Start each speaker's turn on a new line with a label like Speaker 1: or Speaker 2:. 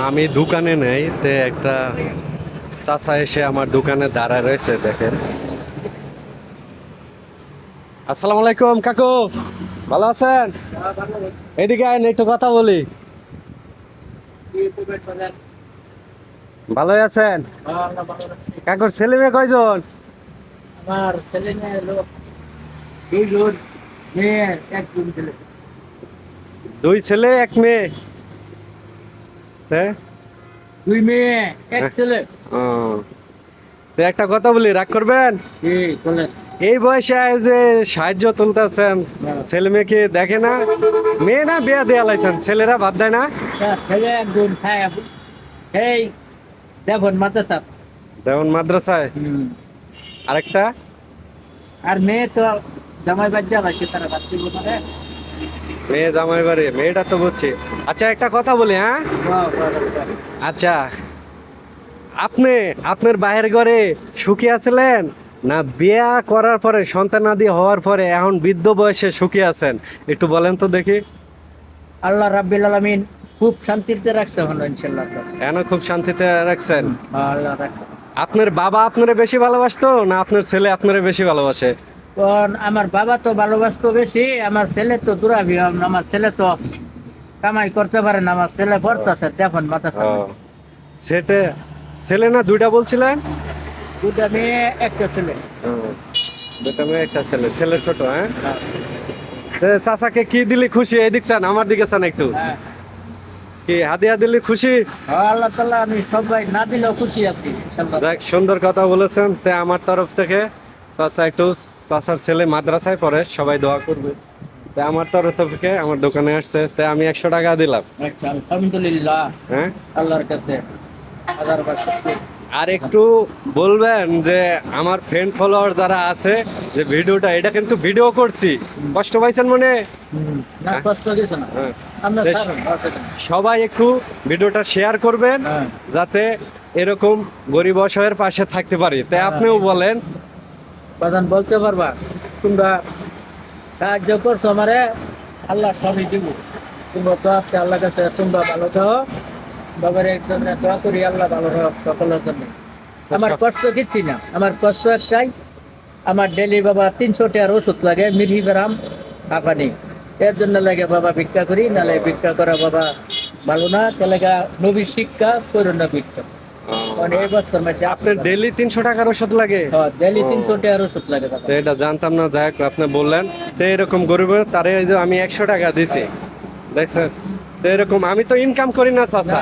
Speaker 1: আমি দোকানে নেই, তে একটা চাচা এসে আমার দোকানে দাঁড়ায় রয়েছে, দেখেন। আসসালামু আলাইকুম কাকু, ভালো আছেন? এদিকে আইন, একটু কথা বলি। ভালোই আছেন? কাকুর ছেলে মেয়ে কয়জন?
Speaker 2: আমার ছেলে মেয়ে হলো দুইজন, মেয়ে একজন ছেলে।
Speaker 1: দুই ছেলে এক মেয়ে।
Speaker 2: দুই মেয়ে এক ছেলে।
Speaker 1: ও, তো একটা কথা বলি, রাগ করবেন?
Speaker 2: বলেন।
Speaker 1: এই বয়সে যে সাহায্য তুলতেছেন, ছেলে মেয়েকে দেখে না? মেয়ে না বিয়া দেয়া লাইছেন, ছেলেরা বাদ দেয় না?
Speaker 2: ছেলে একজন খায় এই দেখুন মাথা চাপ।
Speaker 1: যেমন মাদ্রাসায় আরেকটা।
Speaker 2: আর মেয়ে তো জামাই বাচ্চা লাগছে, তারা বাচ্চা মানে
Speaker 1: মেয়ে জামাই বাড়ি, মেয়েটা তো বুঝছি। আচ্ছা একটা কথা বলি, হ্যাঁ? আচ্ছা, আপনি আপনার বাইরের ঘরে সুখী আছিলেন, না বিয়া করার পরে সন্তানাদি হওয়ার পরে এখন বৃদ্ধ বয়সে সুখী আছেন? একটু বলেন তো দেখি।
Speaker 2: আল্লাহ রাব্বিল আলামিন খুব শান্তিতে রাখছে হলো ইনশাআল্লাহ।
Speaker 1: এখন খুব শান্তিতে রাখছেন?
Speaker 2: আল্লাহ রাখছে।
Speaker 1: আপনার বাবা আপনারে বেশি ভালোবাসতো, না আপনার ছেলে আপনারে বেশি ভালোবাসে?
Speaker 2: কারণ আমার বাবা তো ভালোবাসতো বেশি, আমার ছেলে তো দুরাবি। আমার ছেলে তো কামাই করতে পারে না, আমার ছেলে পড়তেছে দেখুন মাথা
Speaker 1: ও,
Speaker 2: চাপ।
Speaker 1: ছেলে ছেলে না দুইটা বলছিলেন?
Speaker 2: দুটা মেয়ে একটা ছেলে।
Speaker 1: ও, দুটা মেয়ে একটা ছেলে, ছেলে ছোট, হ্যাঁ? তো চাচাকে কি দিলে খুশি? এদিক চান, আমার দিকে চান একটু।
Speaker 2: হ্যাঁ।
Speaker 1: কি হাদিয়া দিলে খুশি?
Speaker 2: আল্লাহ তাআলা আমি সবাই না দিলেও খুশি আছি ইনশাআল্লাহ।
Speaker 1: দেখ, সুন্দর কথা বলেছেন। তে আমার তরফ থেকে চাচা একটু, চাচার ছেলে মাদ্রাসায় পড়ে, সবাই দোয়া করবে। তে আমার তরফ থেকে আমার দোকানে আসছে, তে আমি 100 টাকা দিলাম।
Speaker 2: আচ্ছা, আলহামদুলিল্লাহ।
Speaker 1: হ্যাঁ,
Speaker 2: আল্লাহর কাছে হাজারবার শুকর।
Speaker 1: আর একটু বলবেন যে আমার ফ্রেন্ড ফলোয়ার যারা আছে, যে ভিডিওটা, এটা কিন্তু ভিডিও করছি, কষ্ট পাইছেন মনে?
Speaker 2: না কষ্ট দিছে না।
Speaker 1: হ্যাঁ।
Speaker 2: আমরা
Speaker 1: বেশ।
Speaker 2: ছাড়ুন, অসুবিধা নেই।
Speaker 1: সবাই একটু ভিডিওটা শেয়ার করবেন,
Speaker 2: হ্যাঁ।
Speaker 1: যাতে এরকম গরিব অসহায়ের পাশে থাকতে পারি। তাই আপনিও বলেন।
Speaker 2: বাদান বলতে পারবা তোমরা সাহায্য করছো আমারে, আল্লাহ সবই দিব। তোমরা তো আজকে আল্লাহ কাছে তোমরা ভালো থাকো, বাবার একজন দোয়া করি আল্লাহ ভালো থাকো সকলের জন্য। আমার কষ্ট কিচ্ছি না, আমার কষ্ট একটাই, আমার ডেলি বাবা 300 টাকার ওষুধ লাগে, মিরিবেরাম হাঁপানি, এর জন্য লাগে বাবা ভিক্ষা করি, নালে ভিক্ষা করা বাবা ভালো না। তেলেগা নবী শিক্ষা করো না ভিক্ষা। মানে এই বছর মাসে
Speaker 1: আপনার ডেলি 300 টাকার ওষুধ লাগে?
Speaker 2: ডেলি 300 টাকার ওষুধ লাগে বাবা।
Speaker 1: তো এটা জানতাম না, যাই হোক আপনি বললেন। তো এরকম গরিব তারে এই যে আমি 100 টাকা দিছি, দেখছেন? তো এরকম আমি তো ইনকাম করি না চাচা।